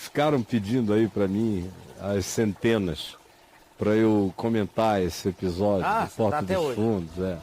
ficaram pedindo aí para mim, as centenas, para eu comentar esse episódio do Porta dos Fundos.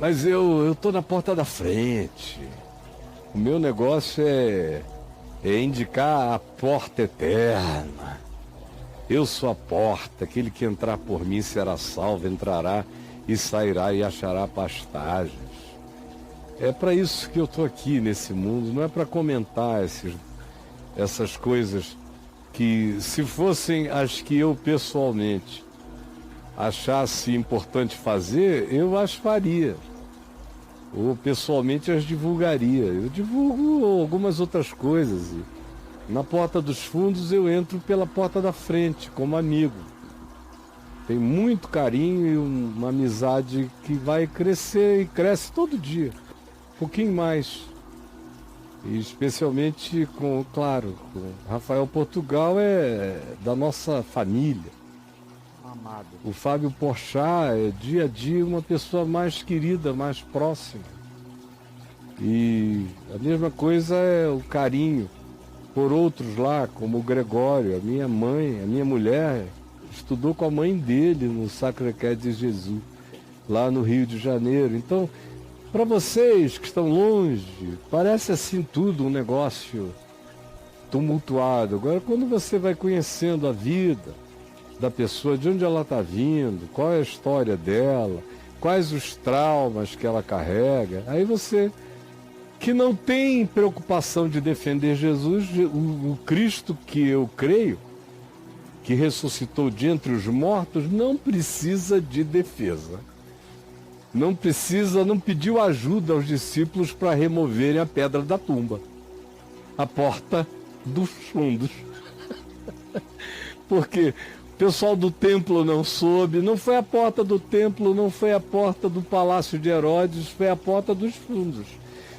Mas eu tô na porta da frente. O meu negócio é indicar a porta eterna. Eu sou a porta, aquele que entrar por mim será salvo, entrará e sairá e achará pastagens. É para isso que eu estou aqui nesse mundo, não é para comentar essas coisas que, se fossem as que eu pessoalmente achasse importante fazer, eu as faria. Ou pessoalmente as divulgaria. Eu divulgo algumas outras coisas. Na porta dos fundos eu entro pela porta da frente, como amigo. Tem muito carinho e uma amizade que vai crescer e cresce todo dia. Um pouquinho mais. E especialmente com Rafael Portugal é da nossa família. Amado. O Fábio Porchat é dia a dia uma pessoa mais querida, mais próxima. E a mesma coisa é o carinho por outros lá, como o Gregório, a minha mãe, a minha mulher estudou com a mãe dele no Sacré-Cœur de Jesus, lá no Rio de Janeiro. Então, para vocês que estão longe, parece assim tudo um negócio tumultuado. Agora, quando você vai conhecendo a vida da pessoa, de onde ela está vindo, qual é a história dela, quais os traumas que ela carrega, aí você, que não tem preocupação de defender Jesus, o Cristo que eu creio, que ressuscitou de entre os mortos, não precisa de defesa. Não pediu ajuda aos discípulos para removerem a pedra da tumba. A porta dos fundos. Porque o pessoal do templo não soube, não foi a porta do templo, não foi a porta do palácio de Herodes, foi a porta dos fundos.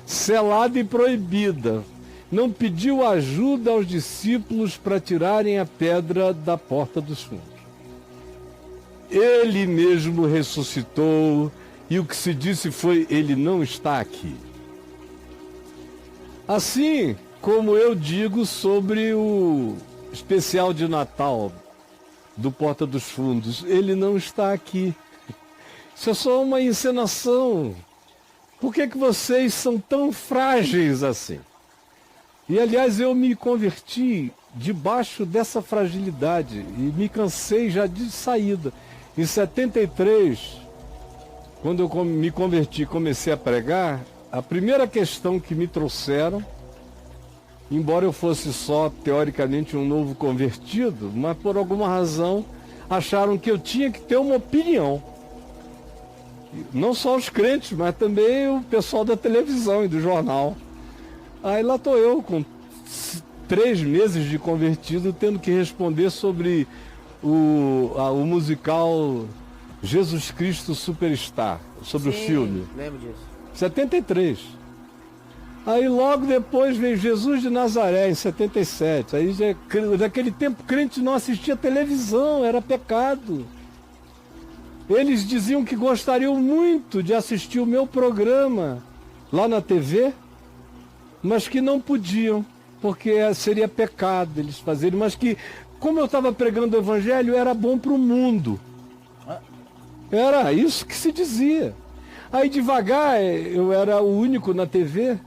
Selada e proibida. Não pediu ajuda aos discípulos para tirarem a pedra da porta dos fundos. Ele mesmo ressuscitou, e o que se disse foi: ele não está aqui. Assim como eu digo sobre o especial de Natal do Porta dos Fundos, ele não está aqui. Isso é só uma encenação. Por que vocês são tão frágeis assim? E, aliás, eu me converti debaixo dessa fragilidade e me cansei já de saída. Em 73, quando eu me converti e comecei a pregar, a primeira questão que me trouxeram, embora eu fosse só, teoricamente, um novo convertido, mas por alguma razão acharam que eu tinha que ter uma opinião. Não só os crentes, mas também o pessoal da televisão e do jornal. Aí lá estou eu, com 3 meses de convertido, tendo que responder sobre o musical Jesus Cristo Superstar, sobre o filme. Lembro disso. 73. Aí logo depois veio Jesus de Nazaré, em 77. Aí naquele tempo crente não assistia televisão, era pecado. Eles diziam que gostariam muito de assistir o meu programa lá na TV, mas que não podiam, porque seria pecado eles fazerem, mas que, como eu estava pregando o evangelho, era bom para o mundo. Era isso que se dizia. Aí devagar, eu era o único na TV,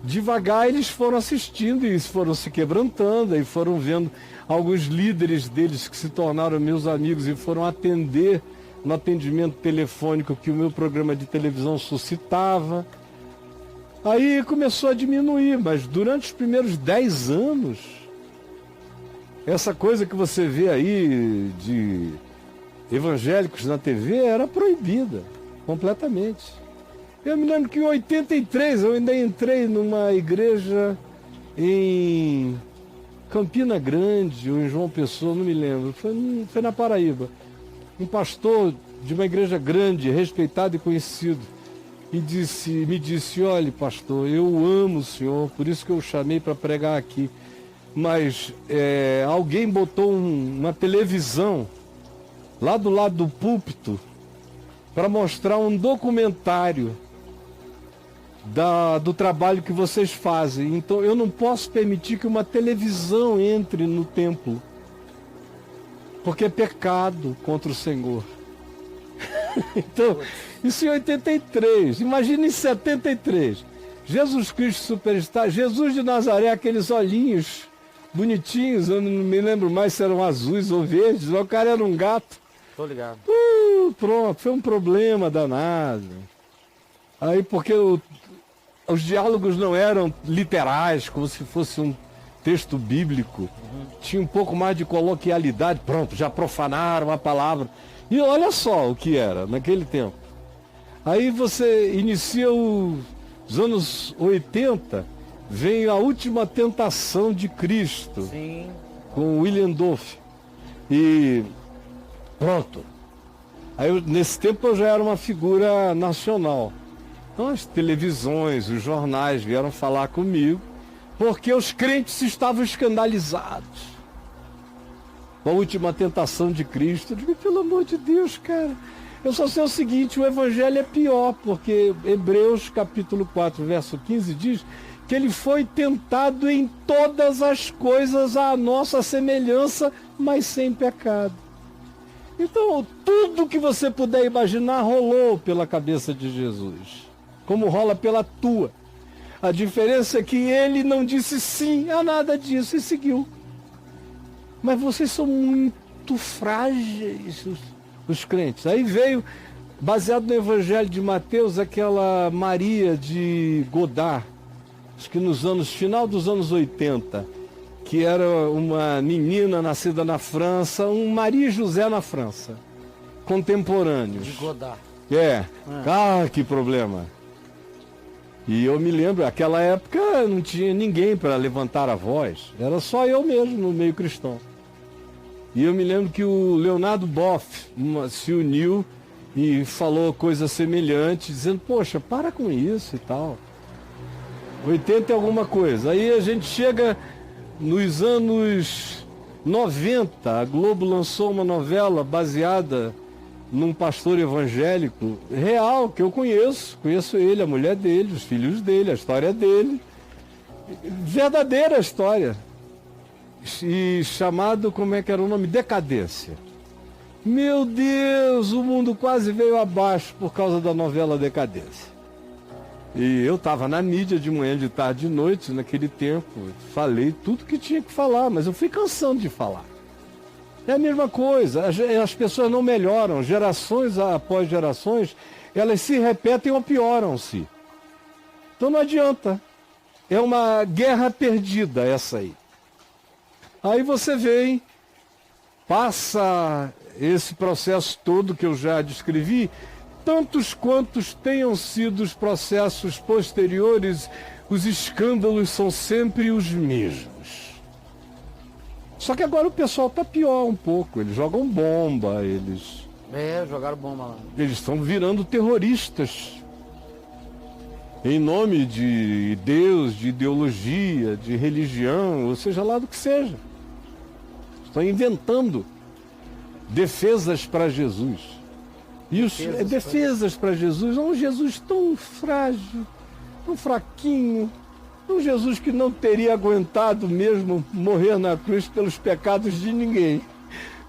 devagar eles foram assistindo e foram se quebrantando, e foram vendo alguns líderes deles que se tornaram meus amigos e foram atender no atendimento telefônico que o meu programa de televisão suscitava. Aí começou a diminuir, mas durante os primeiros 10 anos, essa coisa que você vê aí de evangélicos na TV era proibida, completamente. Eu me lembro que em 83 eu ainda entrei numa igreja em Campina Grande ou em João Pessoa, não me lembro, foi na Paraíba. Um pastor de uma igreja grande, respeitado e conhecido, me disse: olha, pastor, eu amo o senhor, por isso que eu o chamei para pregar aqui, mas alguém botou uma televisão lá do lado do púlpito para mostrar um documentário do trabalho que vocês fazem. Então eu não posso permitir que uma televisão entre no templo, porque é pecado contra o Senhor. Então, isso em 83, imagina em 73, Jesus Cristo Superstar, Jesus de Nazaré, aqueles olhinhos bonitinhos, eu não me lembro mais se eram azuis ou verdes, o cara era um gato. Tô ligado. Pronto, foi um problema danado. Aí porque os diálogos não eram literais, como se fosse um texto bíblico. Tinha um pouco mais de coloquialidade. Pronto, já profanaram a palavra. E olha só o que era naquele tempo. Aí você inicia os anos 80, vem A Última Tentação de Cristo. Sim. Com William Dolph. E pronto. Aí nesse tempo eu já era uma figura nacional. Então as televisões, os jornais vieram falar comigo, porque os crentes estavam escandalizados com A Última Tentação de Cristo. Eu digo, pelo amor de Deus, cara, eu só sei o seguinte, o evangelho é pior, porque Hebreus capítulo 4, verso 15 diz que ele foi tentado em todas as coisas à nossa semelhança, mas sem pecado. Então, tudo que você puder imaginar rolou pela cabeça de Jesus, como rola pela tua. A diferença é que ele não disse sim a nada disso e seguiu. Mas vocês são muito frágeis, os crentes. Aí veio, baseado no Evangelho de Mateus, aquela Maria de Godard, acho que final dos anos 80, que era uma menina nascida na França, um Maria e José na França, contemporâneos. De Godard. Que problema. E eu me lembro, naquela época não tinha ninguém para levantar a voz, era só eu mesmo no meio cristão. E eu me lembro que o Leonardo Boff se uniu e falou coisa semelhante, dizendo, poxa, para com isso e tal. 80 e alguma coisa. Aí a gente chega nos anos 90, a Globo lançou uma novela baseada num pastor evangélico real, que eu conheço ele, a mulher dele, os filhos dele, a história dele, verdadeira história, e chamado, como é que era o nome? Decadência. Meu Deus, o mundo quase veio abaixo por causa da novela Decadência. E eu estava na mídia de manhã, de tarde, de noite, naquele tempo, falei tudo que tinha que falar, mas eu fui cansando de falar. É a mesma coisa, as pessoas não melhoram, gerações após gerações, elas se repetem ou pioram-se. Então não adianta, é uma guerra perdida essa aí. Aí você vem, passa esse processo todo que eu já descrevi, tantos quantos tenham sido os processos posteriores, os escândalos são sempre os mesmos. Só que agora o pessoal está pior um pouco, eles jogam bomba, jogaram bomba lá. Eles estão virando terroristas. Em nome de Deus, de ideologia, de religião, ou seja lá do que seja. Estão inventando defesas para Jesus. E defesas para Jesus, um Jesus tão frágil, tão fraquinho, um Jesus que não teria aguentado mesmo morrer na cruz pelos pecados de ninguém.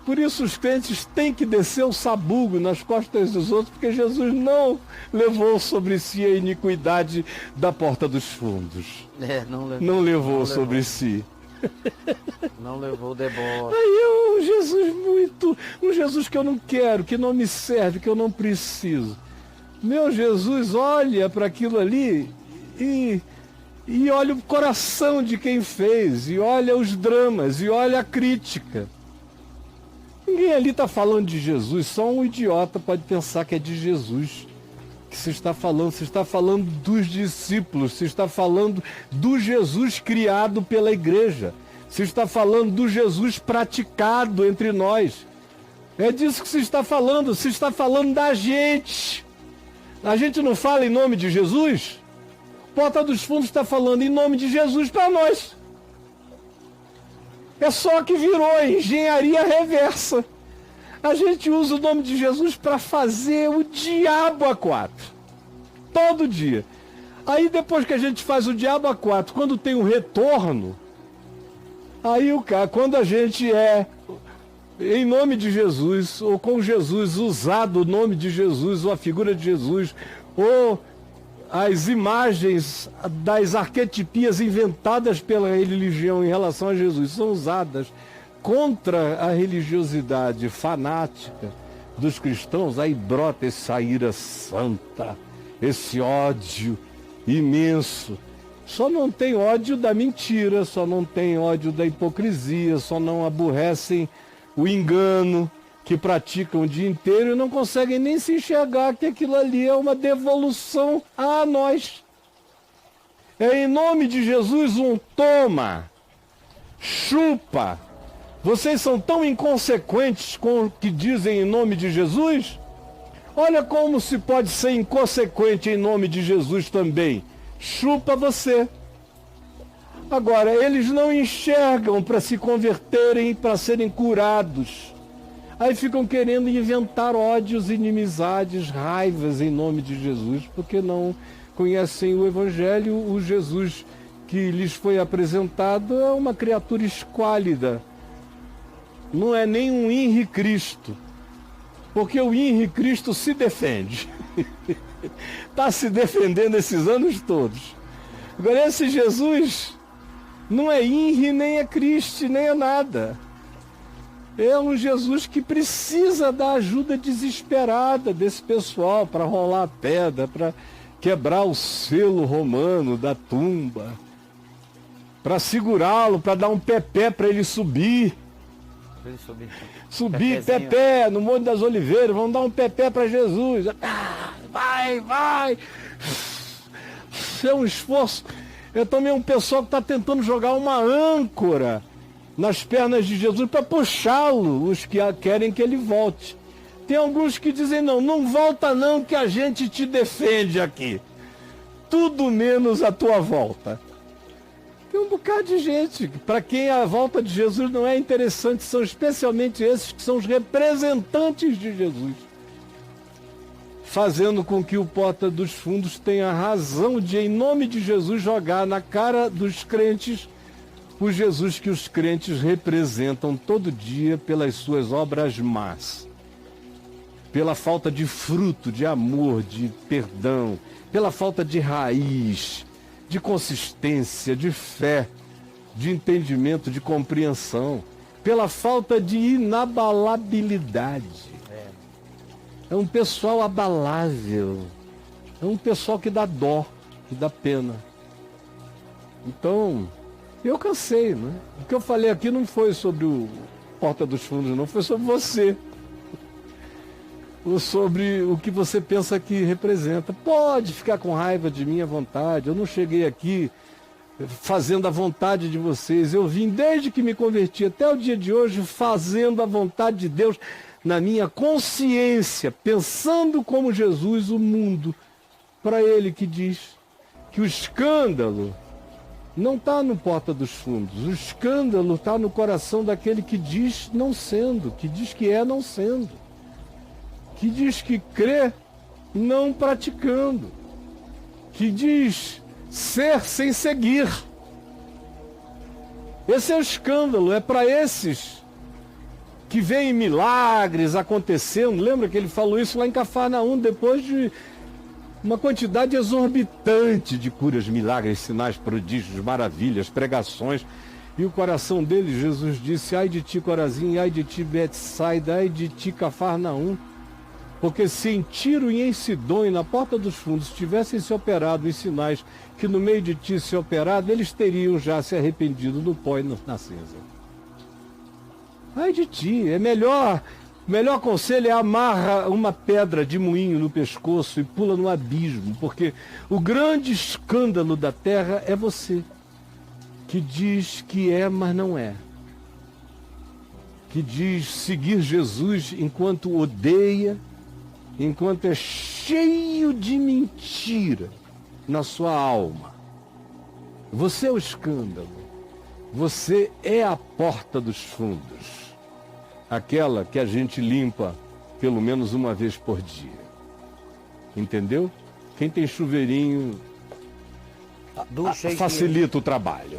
Por isso os crentes têm que descer o sabugo nas costas dos outros, porque Jesus não levou sobre si a iniquidade da porta dos fundos. Não levou sobre si. Não levou o deboche. Aí é um Jesus que eu não quero, que não me serve, que eu não preciso. Meu Jesus olha para aquilo ali e olha o coração de quem fez, e olha os dramas, e olha a crítica. Ninguém ali está falando de Jesus, só um idiota pode pensar que é de Jesus que se está falando dos discípulos, se está falando do Jesus criado pela igreja, se está falando do Jesus praticado entre nós. É disso que se está falando da gente. A gente não fala em nome de Jesus? Porta dos Fundos está falando em nome de Jesus para nós. É só que virou engenharia reversa. A gente usa o nome de Jesus para fazer o diabo a quatro. Todo dia. Aí depois que a gente faz o diabo a quatro, quando tem um retorno, aí o cara, quando a gente é em nome de Jesus, ou com Jesus, usado o nome de Jesus, ou a figura de Jesus, ou as imagens das arquetipias inventadas pela religião em relação a Jesus são usadas contra a religiosidade fanática dos cristãos, aí brota essa ira santa, esse ódio imenso. Só não tem ódio da mentira, só não tem ódio da hipocrisia, só não aborrecem o engano que praticam o dia inteiro e não conseguem nem se enxergar que aquilo ali é uma devolução a nós. É em nome de Jesus um toma, chupa. Vocês são tão inconsequentes com o que dizem em nome de Jesus? Olha como se pode ser inconsequente em nome de Jesus também. Chupa você. Agora, eles não enxergam para se converterem, para serem curados. Aí ficam querendo inventar ódios, inimizades, raivas em nome de Jesus, porque não conhecem o Evangelho. O Jesus que lhes foi apresentado é uma criatura esquálida. Não é nem um Henri Cristo, porque o Henri Cristo se defende. Está se defendendo esses anos todos. Agora esse Jesus não é Henri, nem é Cristo, nem é nada. É um Jesus que precisa da ajuda desesperada desse pessoal para rolar a pedra, para quebrar o selo romano da tumba, para segurá-lo, para dar um pepé para ele subir. Subir, pepé, no Monte das Oliveiras, vamos dar um pepé para Jesus. Vai! É um esforço. É também um pessoal que está tentando jogar uma âncora nas pernas de Jesus para puxá-lo, os que querem que ele volte. Tem alguns que dizem, não volta não, que a gente te defende aqui. Tudo menos a tua volta. Tem um bocado de gente, para quem a volta de Jesus não é interessante, são especialmente esses que são os representantes de Jesus, fazendo com que o Porta dos Fundos tenha razão de, em nome de Jesus, jogar na cara dos crentes o Jesus que os crentes representam todo dia pelas suas obras más, pela falta de fruto, de amor, de perdão, pela falta de raiz, de consistência, de fé, de entendimento, de compreensão, pela falta de inabalabilidade. É um pessoal abalável, é um pessoal que dá dó, que dá pena. Então, eu cansei, né? O que eu falei aqui não foi sobre o Porta dos Fundos, não, foi sobre você. Ou sobre o que você pensa que representa. Pode ficar com raiva de mim à vontade, eu não cheguei aqui fazendo a vontade de vocês. Eu vim desde que me converti até o dia de hoje fazendo a vontade de Deus na minha consciência, pensando como Jesus o mundo, para ele que diz que o escândalo não está no Porta dos Fundos, o escândalo está no coração daquele que diz não sendo, que diz que é não sendo, que diz que crê não praticando, que diz ser sem seguir. Esse é o escândalo, é para esses que veem milagres acontecendo. Lembra que ele falou isso lá em Cafarnaum, depois de uma quantidade exorbitante de curas, milagres, sinais, prodígios, maravilhas, pregações. E o coração dele, Jesus disse, ai de ti, Corazim, ai de ti, Betsaida, ai de ti, Cafarnaum. Porque se em Tiro e em Sidom e na Porta dos Fundos tivessem se operado os sinais que no meio de ti se operado, eles teriam já se arrependido no pó e na cinza. Ai de ti, é melhor, o melhor conselho é amarra uma pedra de moinho no pescoço e pula no abismo, porque o grande escândalo da terra é você, que diz que é, mas não é. Que diz seguir Jesus enquanto odeia, enquanto é cheio de mentira na sua alma. Você é o escândalo. Você é a porta dos fundos. Aquela que a gente limpa pelo menos uma vez por dia. Entendeu? Quem tem chuveirinho Do shake. facilita o trabalho.